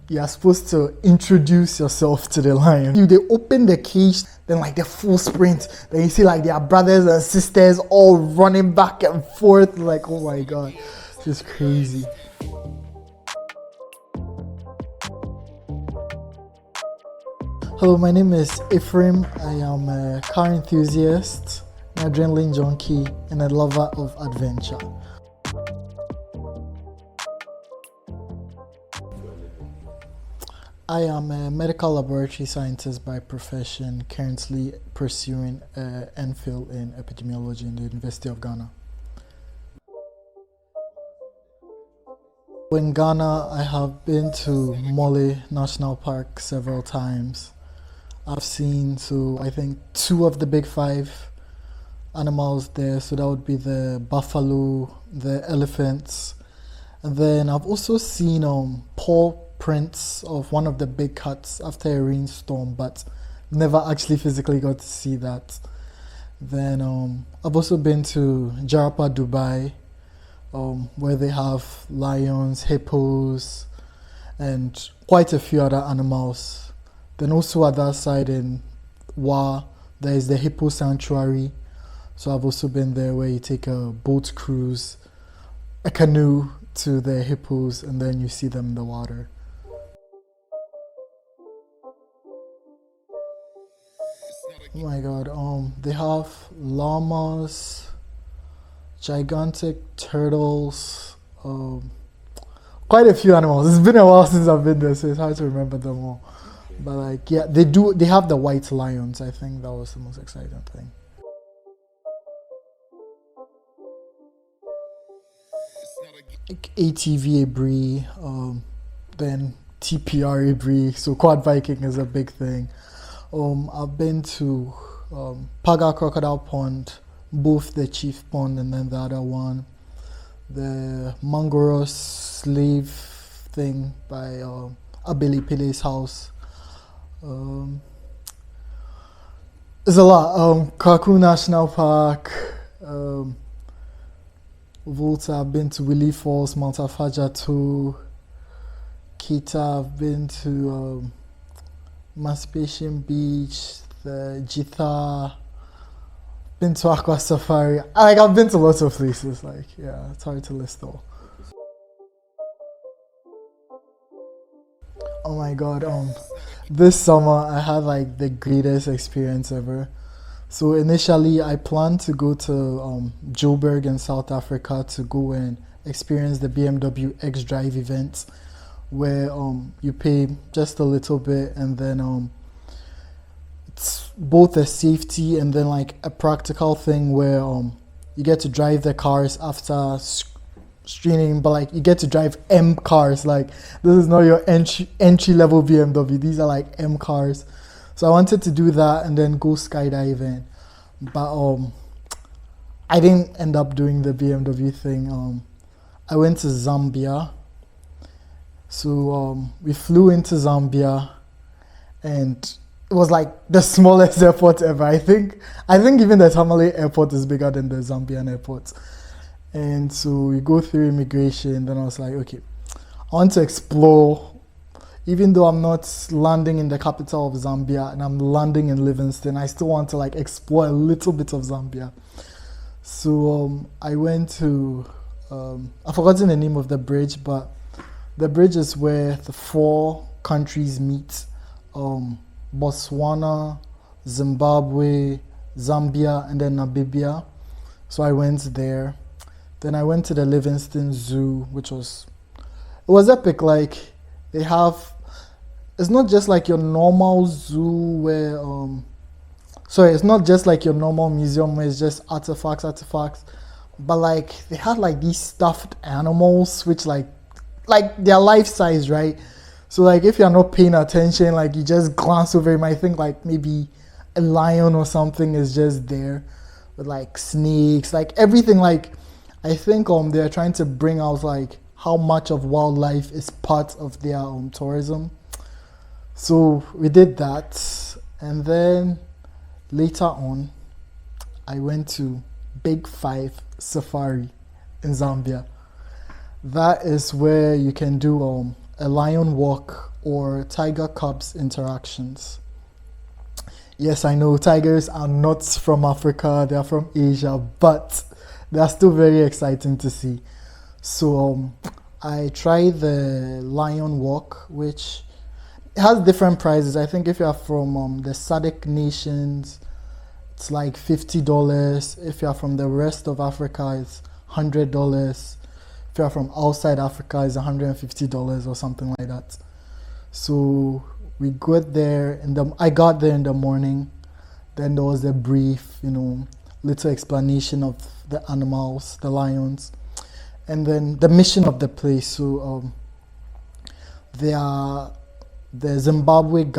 you're supposed to introduce yourself to the lion. They open the cage, then like the full sprint, then you see like their brothers and sisters all running back and forth, like, oh my god, it's just crazy. Hello, my name is Ephrem. I am a car enthusiast, an adrenaline junkie, and a lover of adventure. I am a medical laboratory scientist by profession, currently pursuing an MPhil in epidemiology in the University of Ghana. In Ghana, I have been to Mole National Park several times. I've seen, I think, 2 of the big 5 animals there. So that would be the buffalo, the elephants. And then I've also seen paw prints of one of the big cats after a rainstorm, but never actually physically got to see that. Then I've also been to Jarapa, Dubai, where they have lions, hippos, and quite a few other animals. Then also at that side in Wa, there is the hippo sanctuary. So I've also been there, where you take a boat cruise, a canoe to the hippos, and then you see them in the water. Oh my god, they have llamas, gigantic turtles, quite a few animals. It's been a while since I've been there, so it's hard to remember them all. But like, yeah, they have the white lions. I think that was the most exciting thing. Like ATV Abri, then TPR Abri, so quad biking is a big thing. I've been to Paga Crocodile Pond, both the Chief Pond and then the other one. The Mangoros slave thing by Abeli Pele's house. There's a lot. Kaku National Park, Volta. I've been to Willie Falls, Mount Afajatu, Kita. I've been to Emancipation Beach, the Jitha, been to Aqua Safari. I've been to lots of places. Like, yeah, it's hard to list all. Oh my god, this summer I had like the greatest experience ever. So initially I planned to go to Joburg in South Africa to go and experience the BMW X Drive event, where you pay just a little bit, and then it's both a safety and then like a practical thing where you get to drive the cars after screening, but like you get to drive M cars. Like, this is not your entry level BMW, these are like M cars. So I wanted to do that and then go skydiving, but I didn't end up doing the BMW thing. I went to Zambia. So we flew into Zambia, and it was like the smallest airport ever. I think even the Tamale airport is bigger than the Zambian airport. And so we go through immigration. Then I was like, okay, I want to explore. Even though I'm not landing in the capital of Zambia and I'm landing in Livingstone, I still want to like explore a little bit of Zambia. So I went to I've forgotten the name of the bridge, but the bridge is where the 4 countries meet: Botswana, Zimbabwe, Zambia, and then Namibia. So I went there. Then I went to the Livingstone Zoo, which was epic. Like, they have, it's not just like your normal zoo where it's not just like your normal museum where it's just artifacts, but like they had like these stuffed animals which like they're life size, right? So like if you're not paying attention, like you just glance over, you might think like maybe a lion or something is just there, with like snakes, like everything. Like, I think they're trying to bring out like how much of wildlife is part of their tourism. So we did that, and then later on I went to Big 5 Safari in Zambia. That is where you can do a lion walk or tiger cubs interactions. Yes, I know tigers are not from Africa, they are from Asia, but they are still very exciting to see. So I tried the lion walk, which has different prices. I think if you are from the SADC nations, it's like $50. If you are from the rest of Africa, it's $100. If you are from outside Africa, it's $150 or something like that. So we got there I got there in the morning. Then there was a brief, little explanation of the animals, the lions, and then the mission of the place. So they are the Zambian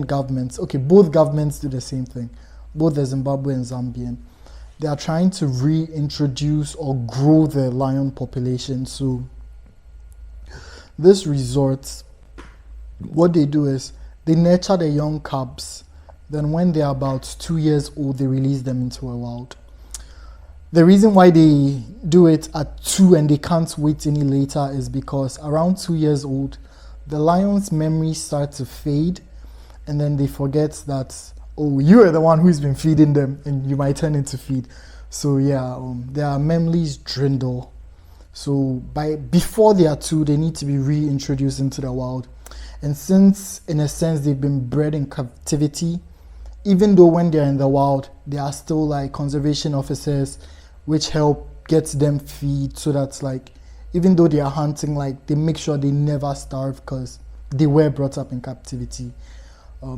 government. Okay, both governments do the same thing. Both the Zimbabwe and Zambian. They are trying to reintroduce or grow the lion population. So this resort, what they do is they nurture the young cubs. Then when they are about 2 years old, they release them into a wild. The reason why they do it at 2 and they can't wait any later is because around 2 years old, the lion's memories start to fade, and then they forget that, oh, you are the one who's been feeding them, and you might turn into feed. So yeah, their memories dwindle. So before they are 2, they need to be reintroduced into the wild. And since, in a sense, they've been bred in captivity, even though when they're in the wild, they are still like conservation officers, which help get them feed, so that's like, even though they are hunting, like they make sure they never starve because they were brought up in captivity.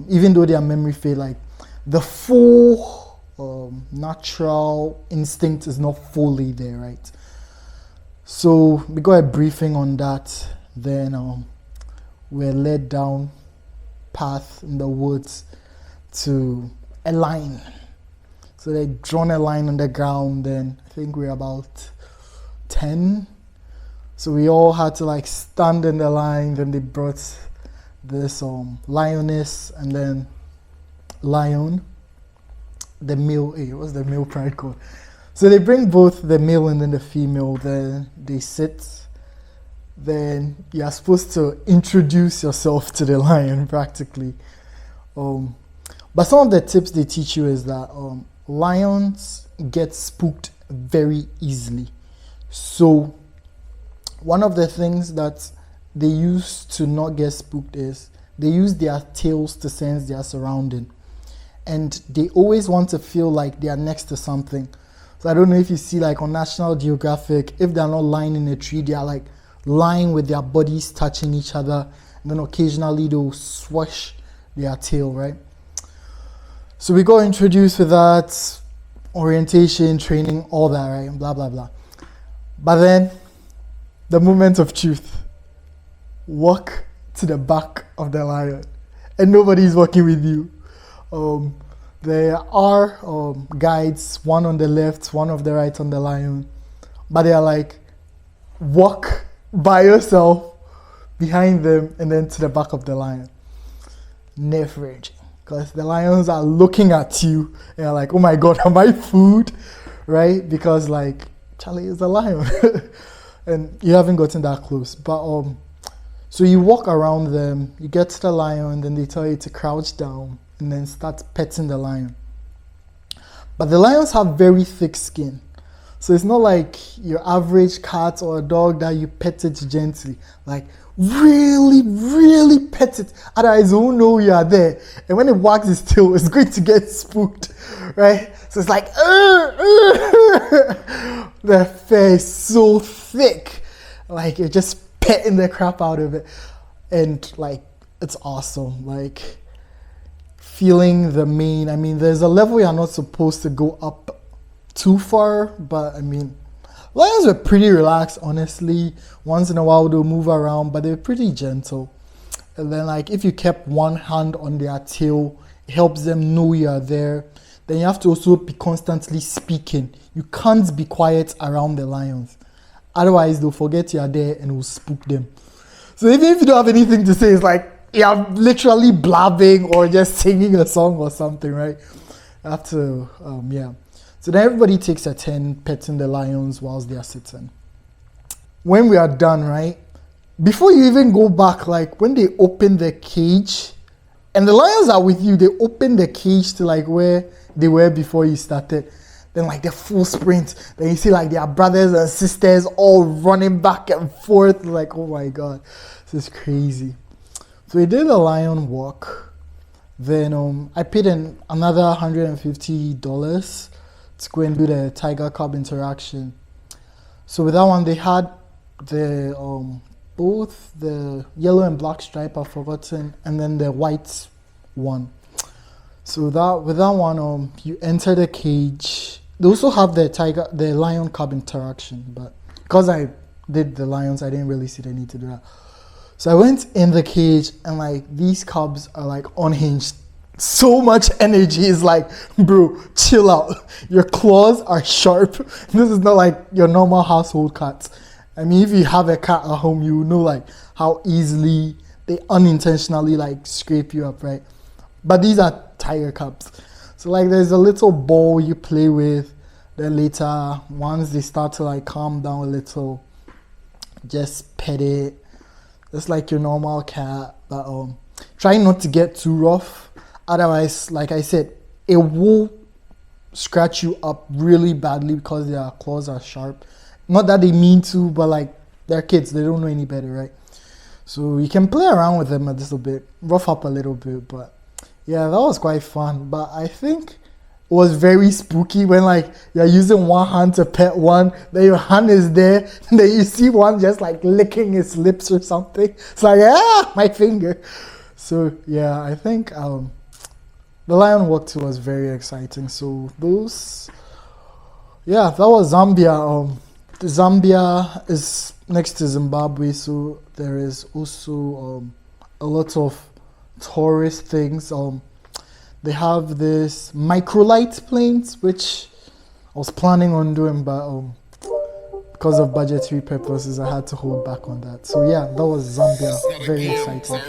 Even though their memory fade, like the full natural instinct is not fully there, right? So we got a briefing on that. Then we're led down path in the woods to a line. So they drawn a line on the ground. Then I think we're about 10. So we all had to like stand in the line. Then they brought this lioness and then lion, the male. What's the male pride called? So they bring both the male and then the female. Then they sit. Then you are supposed to introduce yourself to the lion practically. But some of the tips they teach you is that lions get spooked very easily. So one of the things that they use to not get spooked is they use their tails to sense their surrounding. And they always want to feel like they are next to something. So I don't know if you see like on National Geographic, if they're not lying in a tree, they are like lying with their bodies touching each other. And then occasionally they'll swash their tail, right? So we got introduced with that, orientation, training, all that, right? Blah, blah, blah. But then the moment of truth, walk to the back of the lion and nobody's walking with you. There are guides, one on the left, one of the right on the lion, but they are like, walk by yourself behind them and then to the back of the lion. Nerve-wracking, because the lions are looking at you and are like, oh my God, am I food? Right? Because like, Charlie is a lion. And you haven't gotten that close. But so you walk around them, you get to the lion, then they tell you to crouch down and then start petting the lion. But the lions have very thick skin. So it's not like your average cat or a dog that you pet it gently. Like really, really pet it. Otherwise it won't know you are there. And when it wags its tail, it's going to get spooked. Right? So it's like, the fur is so thick. Like you're just petting the crap out of it. And like, it's awesome. Like feeling the mane. I mean, there's a level you're not supposed to go up too far, but I mean, lions were pretty relaxed, honestly. Once in a while they'll move around, but they're pretty gentle. And then like if you kept one hand on their tail, it helps them know you are there. Then you have to also be constantly speaking. You can't be quiet around the lions, otherwise they'll forget you are there and will spook them. So even if you don't have anything to say, it's like you're literally blabbing or just singing a song or something, right? You have to so then everybody takes a turn petting the lions whilst they are sitting. When we are done, right, before you even go back, like when they open the cage, and the lions are with you, they open the cage to like where they were before you started. Then like the full sprint, then you see like their brothers and sisters all running back and forth. Like, oh my God, this is crazy. So we did the lion walk. Then I paid in another $150 to go and do the tiger cub interaction. So with that one, they had the both the yellow and black stripe, I've forgotten, and then the white one. So that with that one, you enter the cage. They also have the lion cub interaction, but because I did the lions, I didn't really see the need to do that. So I went in the cage, and like these cubs are like unhinged. So much energy. Is like, bro, chill out. Your claws are sharp. This is not like your normal household cats. I mean, if you have a cat at home, you know like how easily they unintentionally like scrape you up, right? But these are tiger cubs. So like there's a little ball you play with. Then later, once they start to like calm down a little, just pet it. It's like your normal cat, but try not to get too rough. Otherwise, like I said, it will scratch you up really badly because their claws are sharp. Not that they mean to, but like they're kids, they don't know any better, right? So you can play around with them a little bit, rough up a little bit, but yeah, that was quite fun. But I think it was very spooky when like you're using one hand to pet one, then your hand is there, and then you see one just like licking its lips or something. It's like, my finger. So yeah, I think the lion walk too was very exciting. So those, yeah, that was Zambia. Zambia is next to Zimbabwe, so there is also a lot of tourist things. They have this microlight planes, which I was planning on doing, but because of budgetary purposes, I had to hold back on that. So yeah, that was Zambia. Very exciting.